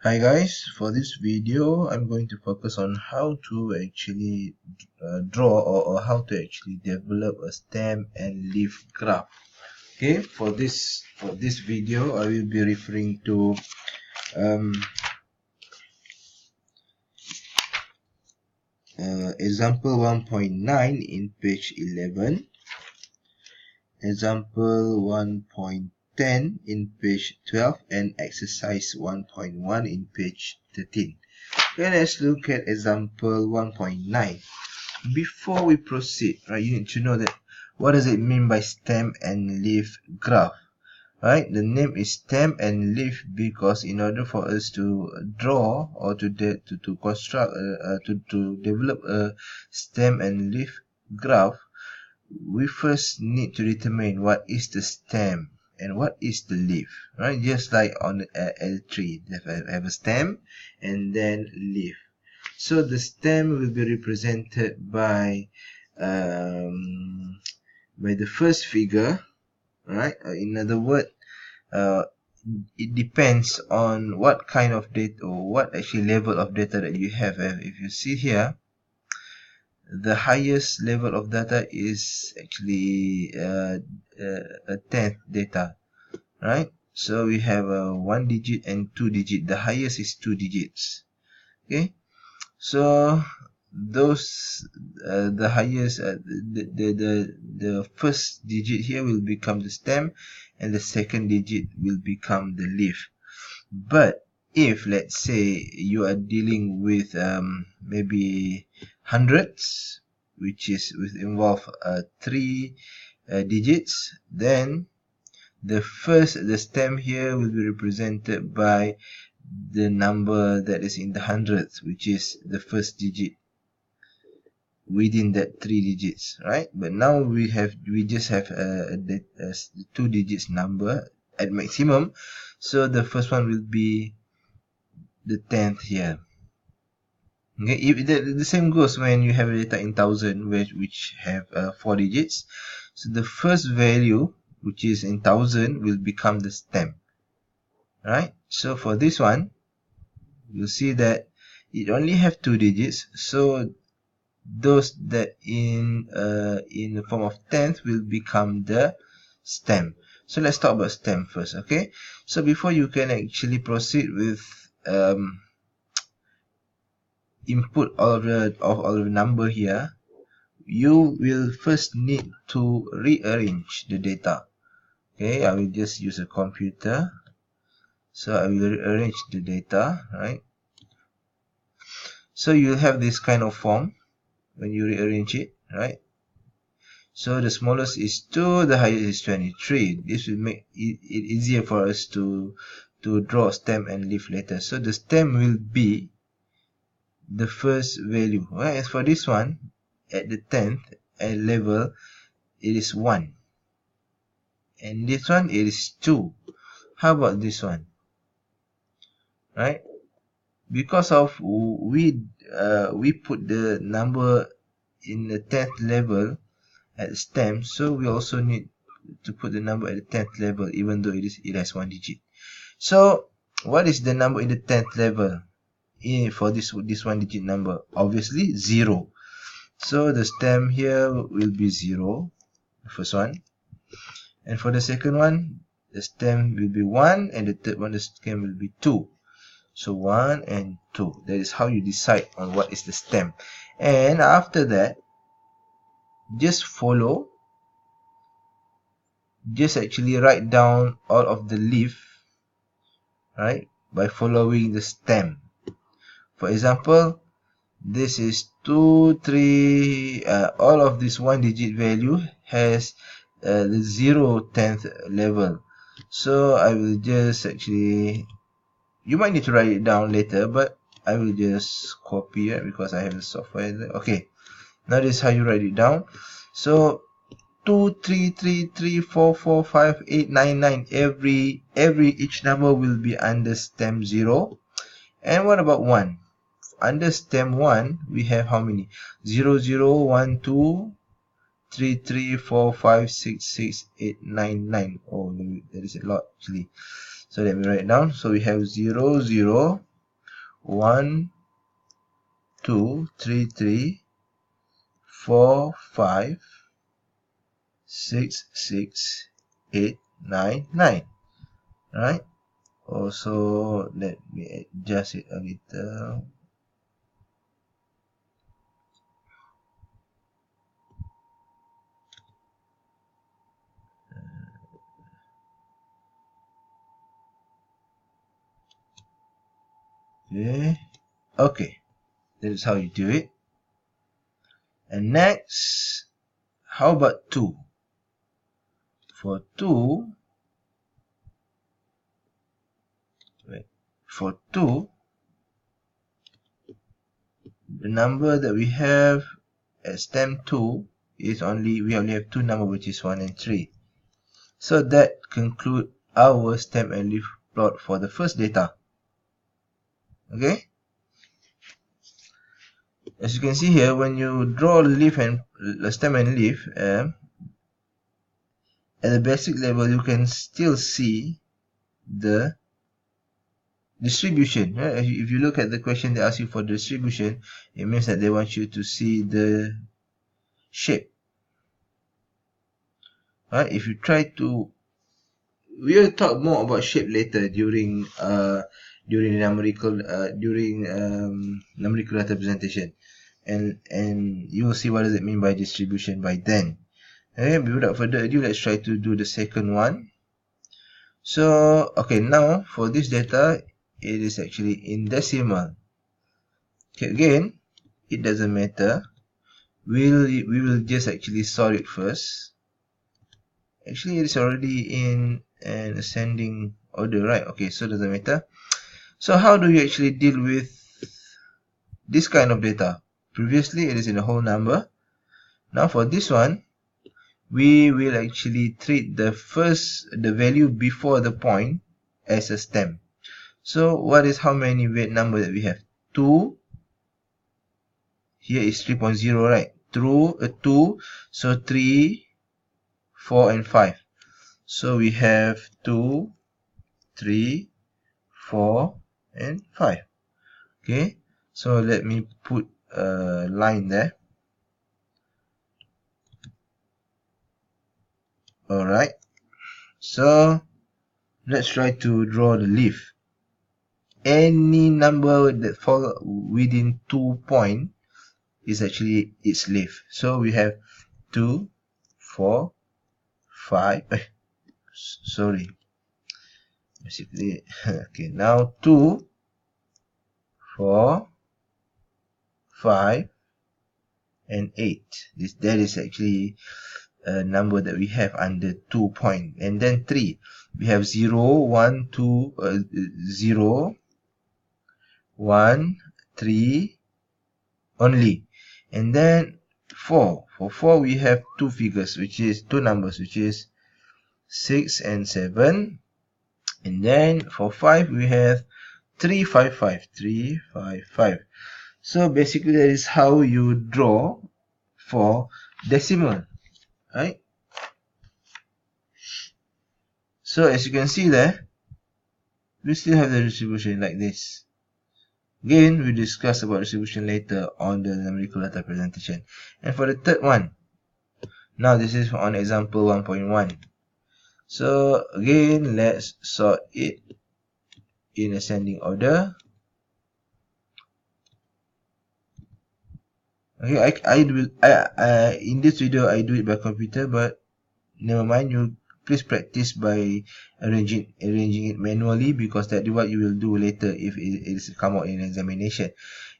Hi guys, for this video I'm going to focus on how to actually draw or how to actually develop a stem and leaf graph. Okay, for this video I will be referring to example 1.9 in page 11, example 1.10 in page 12, and exercise 1.1 in page 13. Okay, let's look at example 1.9. Before we proceed, right, you need to know that what does it mean by stem and leaf graph, right? The name is stem and leaf because in order for us to draw or to construct to develop a stem and leaf graph, we first need to determine what is the stem and what is the leaf, right? Just like on a tree, they have a stem and then leaf. So the stem will be represented by the first figure, right? In other words, uh, it depends on what kind of data or what actually level of data that you have. If you see here, the highest level of data is actually a 10th data, right? So we have a 1 digit and 2 digit. The highest is 2 digits. Okay, so those the highest the first digit here will become the stem and the second digit will become the leaf. But if let's say you are dealing with maybe hundreds, which is involve 3 digits, then the stem here will be represented by the number that is in the hundredths, which is the first digit within that 3 digits, right? But now we just have a 2 digits number at maximum, so the first one will be the 10th here. Okay, if the same goes when you have a data in thousand, which have 4 digits. So the first value, which is in thousand, will become the stem, right? So for this one, you'll see that it only have 2 digits, so those that in the form of tenth will become the stem. So let's talk about stem first. Okay, so before you can actually proceed with input all of the number here, you will first need to rearrange the data. Okay, I will just use a computer, so I will rearrange the data, right? So you'll have this kind of form when you rearrange it, right? So the smallest is 2, the highest is 23. This will make it easier for us to draw stem and leaf later. So the stem will be the first value. Right? As for this one, at the 10th level, it is 1. And this one, it is 2. How about this one? Right? Because of we put the number in the 10th level at stem, so we also need to put the number at the 10th level, even though it has 1 digit. So what is the number in the 10th level for this 1 digit number? Obviously 0. So the stem here will be 0, the first one. And for the second one, the stem will be 1, and the third one, the stem will be 2. So 1 and 2. That is how you decide on what is the stem. And after that, just actually write down all of the leaf, right, by following the stem. For example, this is 2, 3, all of this 1 digit value has the 0/10th level. So I will just actually, you might need to write it down later, but I will just copy it because I have the software there. Okay, now this is how you write it down. So 2, 3, 3, 3, 4, 4, 5, 8, 9, 9. Each number will be under stem 0. And what about 1? Under stem 1, we have how many? 0, 0, 1, 2, 3, 3, 4, 5, 6, 6, 8, 9, 9. Oh, there is a lot actually. So let me write it down. So we have 0, 0, 1 2 3 3 4 5 6 6 8 9 9. Right? Also, let me adjust it a little. Okay, that is how you do it. And next, how about 2? For 2, the number that we have at stem 2 is we only have 2 numbers, which is 1 and 3. So that concludes our stem and leaf plot for the first data. Okay? As you can see here, when you draw leaf and stem and leaf, at the basic level, you can still see the distribution. If you look at the question they ask you for distribution, it means that they want you to see the shape. Right? If you try to, we'll talk more about shape later during numerical data presentation, and you will see what does it mean by distribution by then. Okay, without further ado, let's try to do the second one. So, okay, now for this data, it is actually in decimal. Okay, again, it doesn't matter. We will just actually sort it first. Actually, it is already in an ascending order, right? Okay, so it doesn't matter. So how do you actually deal with this kind of data? Previously, it is in a whole number. Now for this one, we will actually treat the value before the point as a stem. So what is how many weight number that we have? 2. Here is 3.0, right? 2. So 3, 4, and 5. So we have 2, 3, 4, and 5. Okay, so let me put a line there. Alright, so let's try to draw the leaf. Any number that fall within 2 points is actually its leaf. So we have 2, 4, 5. Sorry. Basically, okay. Now 2, 4, 5, and 8. That is actually a number that we have under 2 points. And then 3. We have 0, 1, 2, 0, 1, 3 only. And then 4. For 4 we have two numbers, which is 6 and 7. And then for 5 we have 3, 5, 5. 3, 5, 5. So basically that is how you draw for decimal, right? So as you can see there, we still have the distribution like this. Again, we discuss about distribution later on the numerical data presentation. And for the third one, now this is on example 1.1. So again, let's sort it in ascending order. Okay, in this video I do it by computer, but never mind. You please practice by arranging it manually, because that is what you will do later if it is come out in examination.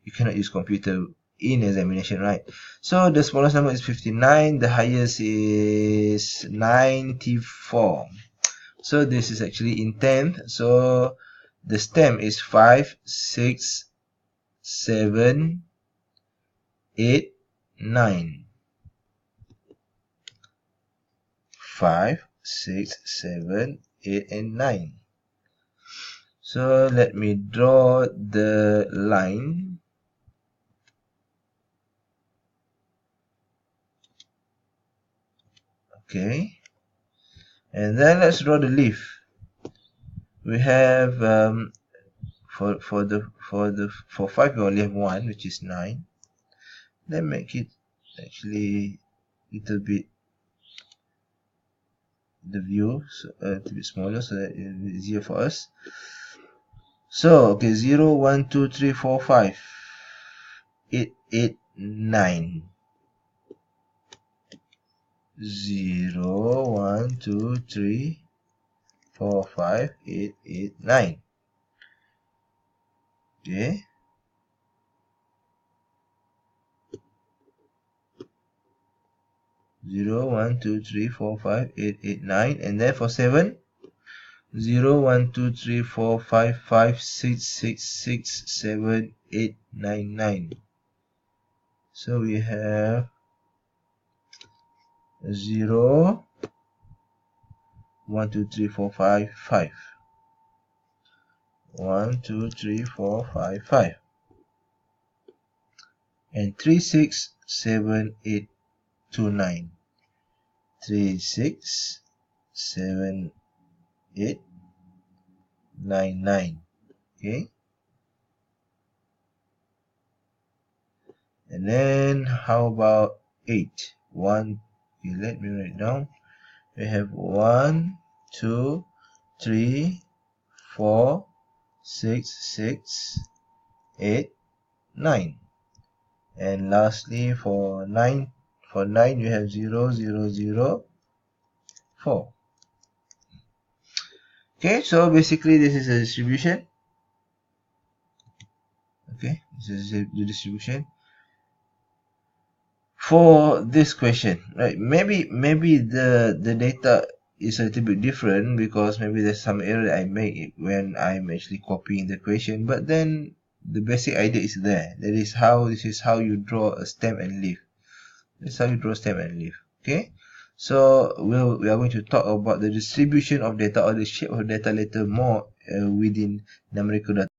You cannot use computer in examination, right? So the smallest number is 59. The highest is 94. So this is actually in tenth. So the stem is 5, 6, 7, 8, 9. 5, 6, 7, 8, and 9. So let me draw the line. Okay. And then let's draw the leaf. We have for 5 we only have 1, which is 9. Then make it actually little bit the view a little bit smaller so that it will be easier for us. So okay, 0 1 2 3 4 5 8 8 9. 0 1 2 3 4 5 8 8 9. Okay, zero, 1, 2, 3, 4, 5, 8, 8, 9, and then for 7, 0, 1, 2, 3, 4, 5, 5, 6, 6, 6, 7, 8, 9, 9. So we have 0, 1, 2, 3, 4, 5, 5. 1, 2, 3, 4, 5, 5. And 3, 6, 7, 8, 2, 9. 3, 6, 7, 8, 9, 9. Okay. And then how about 8? 1, okay, let me write down. We have 1, 2, 3, 4, 6, 6, 8, 9. And lastly for 9, you have 0, 0, 0, 4. Okay, so basically this is a distribution. Okay, this is the distribution for this question, right? Maybe the data is a little bit different because maybe there's some error I make when I'm actually copying the question, but then the basic idea is there. This is how you draw a stem and leaf. This is how you draw stem and leaf. Okay, so we are going to talk about the distribution of data or the shape of data later more within numerical data.